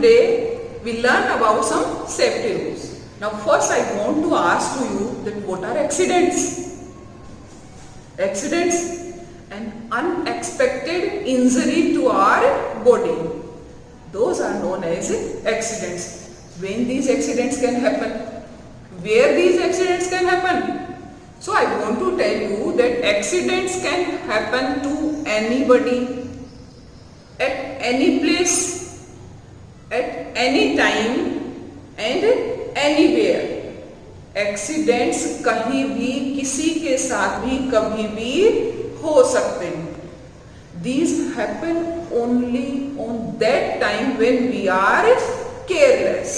today we learn about some safety rules. Now first I want to ask to you that what are accidents? Accidents, an unexpected injury to our body. Those are known as accidents. When these accidents can happen? Where these accidents can happen? So I want to tell you that accidents can happen to anybody, at any place, at any time and anywhere. Accidents कहीं भी किसी के साथ भी कभी भी हो सकते हैं. These happen only on that time when we are careless,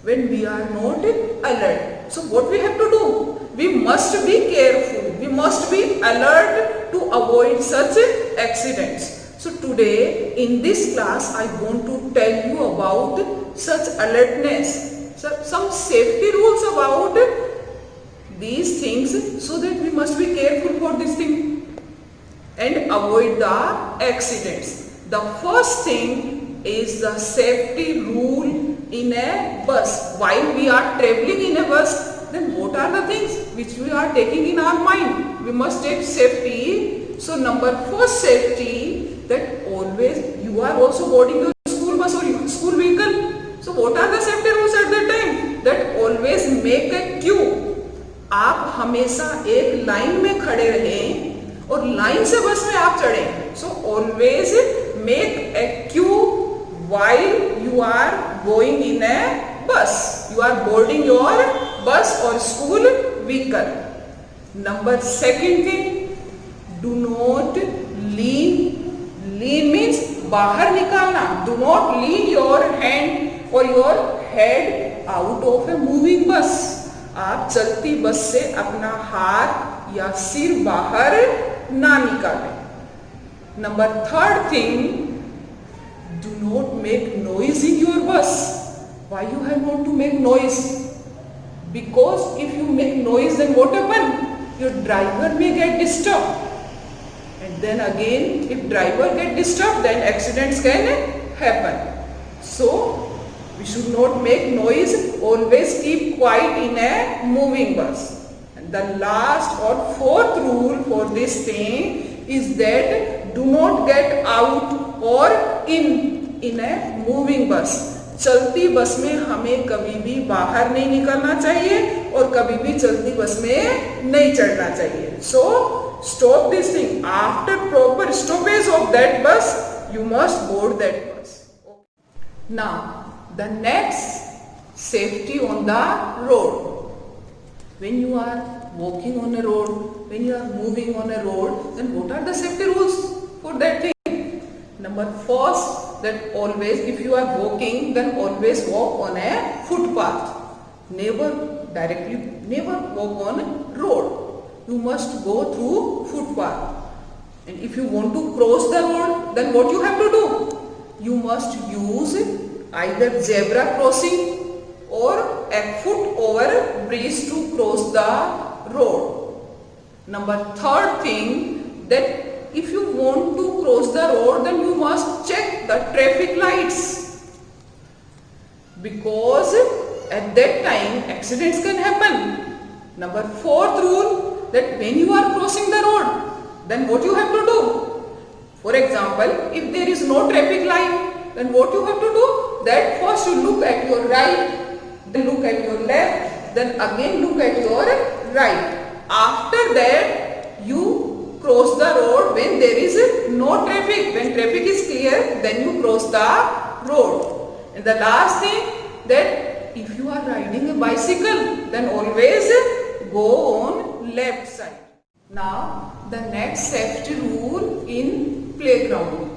when we are not alert. So what we have to do? We must be careful, we must be alert to avoid such accidents. So today in this class I want to tell you about such alertness, some safety rules about these things, so that we must be careful for this thing and avoid the accidents. The first thing is the safety rule in a bus. While we are traveling in a bus, then what are the things which we are taking in our mind? We must take safety. So number first safety, that always you are also boarding your school bus or your school vehicle. So what are the safety rules at that time? That always make a queue. आप हमेशा एक line में खड़े रहें और line से बस में आप चढ़ें. So always make a queue while you are going in a bus. You are boarding your bus or school vehicle. Number second thing, do not lean. Lean means बाहर निकालना. Do not lean your hand or your head out of a moving bus. आप चलती बस से अपना हाथ या सिर बाहर ना निकालें. Number third thing, do not make noise in your bus. Why you have not to make noise? Because if you make noise, then what happen? Your driver may get disturbed. And then again, if driver get disturbed, then accidents can happen. So we should not make noise. Always keep quiet in a moving bus. And the last or fourth rule for this thing is that do not get out or in a moving bus. चलती बस में हमें कभी भी बाहर नहीं निकलना चाहिए और कभी भी चलती बस में नहीं चढ़ना चाहिए. So stop this thing. After proper stoppage of that bus, you must board that bus. Now the next, safety on the road. When you are walking on a road, when you are moving on a road, then what are the safety rules for that thing? Number first, that always if you are walking, then always walk on a footpath. Never walk on road. You must go through footpath. And if you want to cross the road, then what you have to do? You must use either zebra crossing or a foot over bridge to cross the road. Number third thing, that if you want to cross the road, then you must check the traffic lights, because at that time accidents can happen. Number fourth rule, that when you are crossing the road, then what you have to do? For example, if there is no traffic light, then what you have to do? That first you look at your right, then look at your left, then again look at your right. After that you cross the road when there is no traffic. When traffic is clear, then you cross the road. And the last thing, that if you are riding a bicycle, then always go on left side. Now the next safety rule in playground.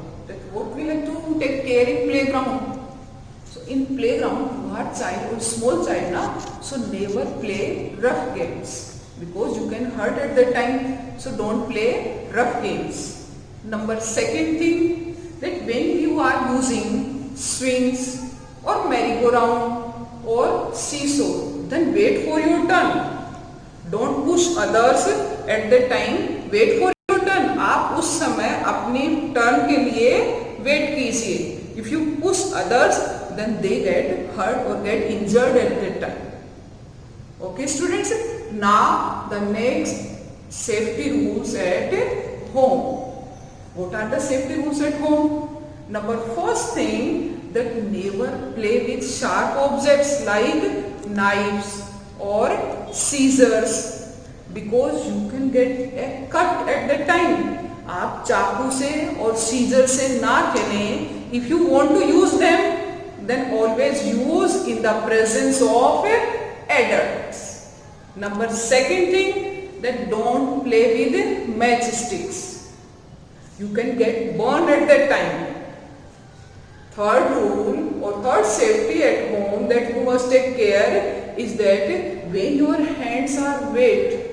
What we have to take care in playground. So in playground, you are child or small child now, so never play rough games, because you can hurt at that time. So don't play rough games. Number second thing, that when you are using swings or merry-go-round or seesaw, then wait for your turn. Don't push others at that time. Wait for your turn. आप उस समय अपनी turn के लिए wait कीजिए. If you push others, then they get hurt or get injured at that time. Okay students, now the next safety rules at home. What are the safety rules at home? Number first thing, that never play with sharp objects like knives or scissors, because you can get a cut at that time. आप चाकू से और scissor से ना खेलें. If you want to use them, then always use in the presence of adults. Number second thing, that don't play with matchsticks. You can get burned at that time. Third rule or third safety at home that you must take care is that when your hands are wet,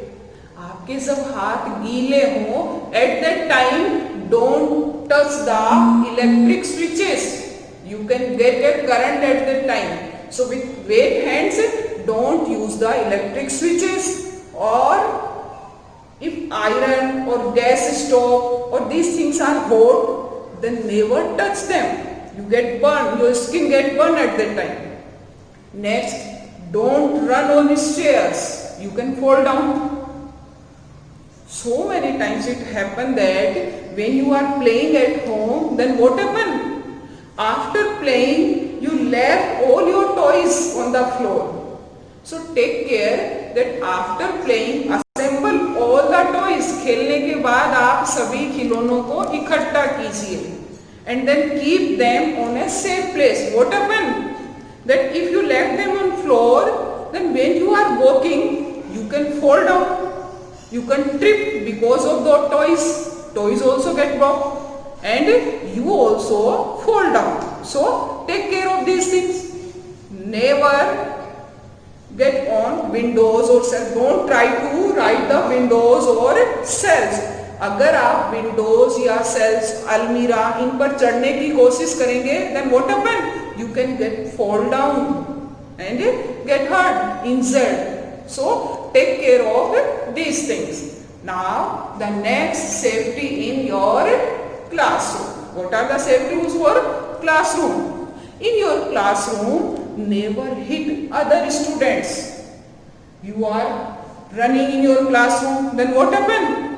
आपके जब हाथ गीले हो, at that time don't touch the electric switches. You can get a current at that time. So with wet hands, don't use the electric switches, or if iron or gas stove or these things are hot, then never touch them. You get burned, your skin get burned at that time. Next, don't run on stairs. You can fall down. So many times it happen that when you are playing at home, then what happen? After playing, you left all your toys on the floor. So take care that after playing, assemble all the toys. खेलने के बाद आप सभी खिलौनों को इकट्ठा कीजिए. And then keep them on a safe place. What happened? That if you left them on floor, then when you are walking, you can fall down. You can trip because of the toys. Toys also get broke, and you also fall down. So take care of these things. Never get on windows or cells. Don't try to ride the windows or cells. अगर आप Windows या sales, अलमीरा, इन पर चढ़ने की कोशिश करेंगे, then what happen? You can get fall down and get hurt, injured. So take care of these things. Now the next safety in your classroom. What are the safety rules for classroom? In your classroom, never hit other students. You are running in your classroom, then what happen?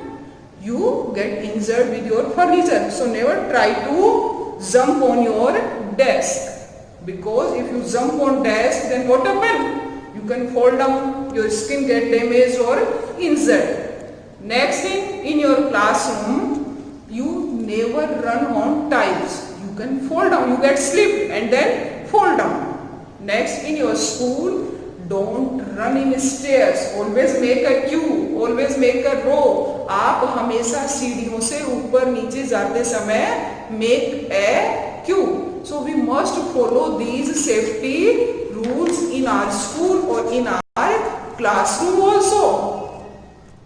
You get injured with your furniture. So never try to jump on your desk, because if you jump on desk, then what happen? You can fall down, your skin get damaged or injured. Next thing, in your classroom, you never run on tiles. You can fall down, you get slipped and then fall down. Next, in your school, don't run in stairs. Always make a queue. Always make a row. आप हमेशा सीढ़ियों से ऊपर नीचे जाते समय make a queue. So we must follow these safety rules in our school or in our classroom also.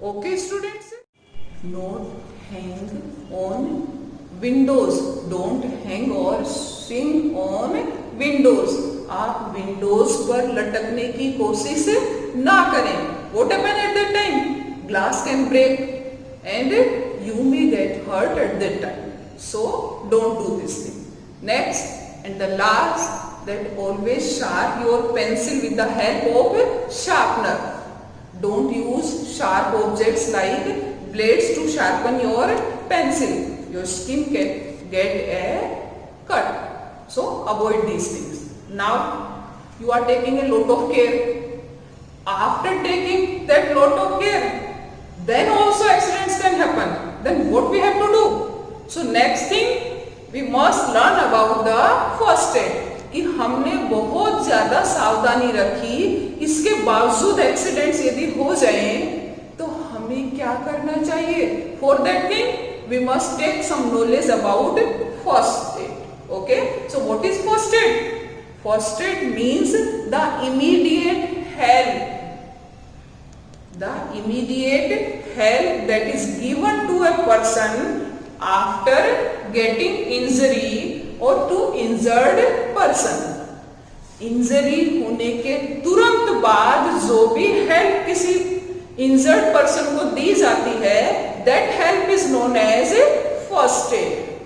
Okay, students? Not hang on windows. Don't hang or swing on windows. आप Windows पर लटकने की कोशिश ना करें. What happen at that time? Glass can break and you may get hurt at that time. So don't do this thing. Next and the last, that always sharpen your pencil with the help of sharpener. Don't use sharp objects like blades to sharpen your pencil. Your skin can get a cut. So avoid these things. Now you are taking a lot of care. After taking that lot of care, then also accidents can happen. Then what we have to do? So next thing, we must learn about the first aid. कि हमने बहुत ज़्यादा सावधानी रखी, इसके बावजूद accidents यदि हो जाएं, तो हमें क्या करना चाहिए? For that thing, we must take some knowledge about first aid. Okay? So what is first aid? First aid means the immediate help. The immediate help that is given to a person after getting injury or to injured person. Injury होने के तुरंत बाद जो भी help किसी injured person को दी जाती है, that help is known as first aid.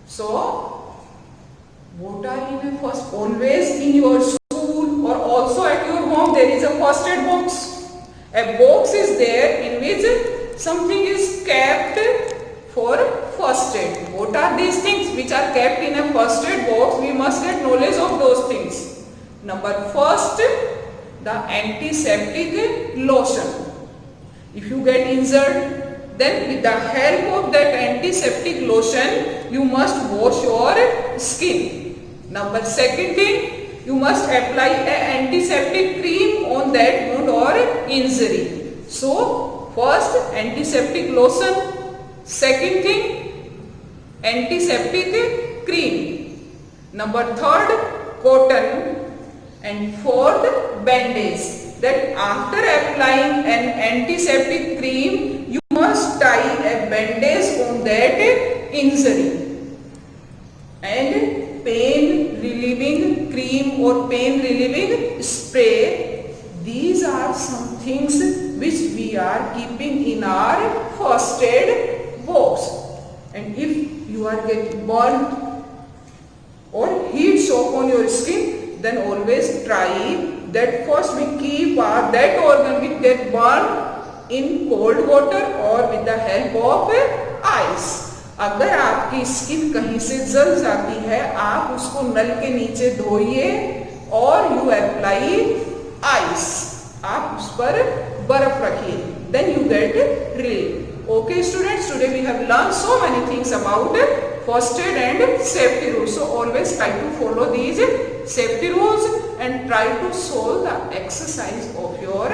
So What are in a first? Always in your school or also at your home there is a first aid box. A box is there in which something is kept for first aid. What are these things which are kept in a first aid box? We must get knowledge of those things. Number first, the antiseptic lotion. If you get injured, then with the help of that antiseptic lotion, you must wash your skin. Number second thing, you must apply an antiseptic cream on that wound or injury. So, first antiseptic lotion, second thing antiseptic cream, number third cotton, and fourth bandage. That after applying an antiseptic cream, you must tie a bandage on that injury. And pain relieving cream or pain relieving spray, these are some things which we are keeping in our first aid box. And if you are getting burnt or heat shock on your skin, then always try that first we keep that organ will get burned in cold water or with the help of ice. अगर आपकी skin कहीं से जल जाती है, आप उसको नल के नीचे धोइए और यू अप्लाई आइस, आप उस पर बर्फ रखिए, then you get relief. Okay students, today we have learned so many things about first aid and safety rules. So always try to follow these safety rules and try to solve the exercise of your